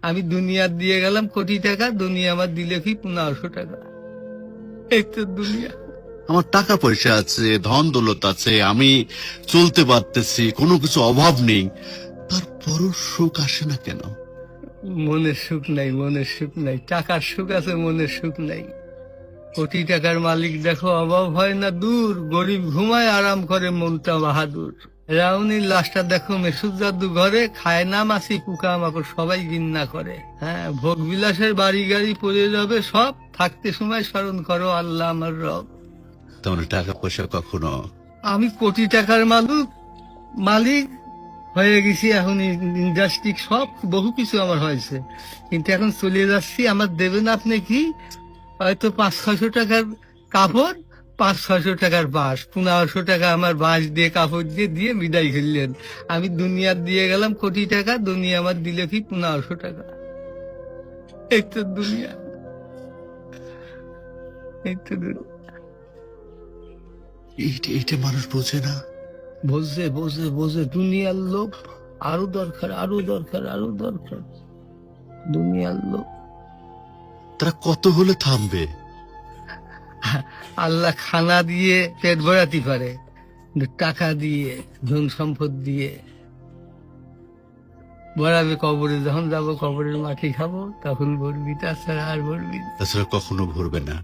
আমি দুনিয়া দিয়ে গেলাম কোটি টাকা, দুনিয়া আমার দিলে কি 1500 টাকা। এই তো দুনিয়া। আমার টাকা পয়সা আছে, ধন দৌলত আছে, আমি চলতে পারতেছি, কোনো কিছু অভাব নেই, তারপরও সুখ আসে না কেন? মনের সুখ নাই, মনের সুখ নাই। টাকার সুখ আছে, মনের সুখ নাই। কোটি টাকার মালিক দেখো অভাব হয় না দূর, গরিব ঘুমায় আরাম করে মনটা বাহাদুর। রাউনির লাশটা দেখো মেসুদ জাদু ঘরে, খায় না মাছি পোকা মাকড় সবাই ঘৃণা করে। হ্যাঁ, ভোগ বিলাসের বাড়ি গাড়ি পড়ে যাবে সব, থাকতে সময় স্মরণ করো আল্লাহ আমার রব। তেমন টাকা পয়সা কখনো আমি কোটি টাকার মালিক হয়ে গেছি, এখন ইন্ডাস্ট্রি সব বহু কিছু আমার হয়েছে, কিন্তু এখন চলে যাচ্ছি। আমার দেবেন আপনি কি? হয়তো 500-600 টাকার কাপড়, 500-600 টাকার বাঁশ, 1500 টাকা আমার বাঁশ দিয়ে কাপড় দিয়ে দিয়ে বিদায় করলেন। আমি দুনিয়া দিয়ে গেলাম কোটি টাকা, দুনিয়া আমার দিলে কি 1500 টাকা। এই তো দুনিয়া, এই তো দুনিয়া। এইটা মানুষ বোঝে না। বোঝে বোঝে বোঝে, দুনিয়ার লোভ আরো দরকার, আরো দরকার, আরো দরকার। দুনিয়ার লোভ। তারা কত হলে থামবে? আল্লাহ খানা দিয়ে পেট ভরাতে পারে, কিন্তু টাকা দিয়ে, ধন সম্পদ দিয়ে ভরাবে কবরে। যখন যাবো কবরের মাটি খাবো তখন ভরবি, তাছাড়া আর ভরবি না। তাছাড়া কখনো ভরবে না।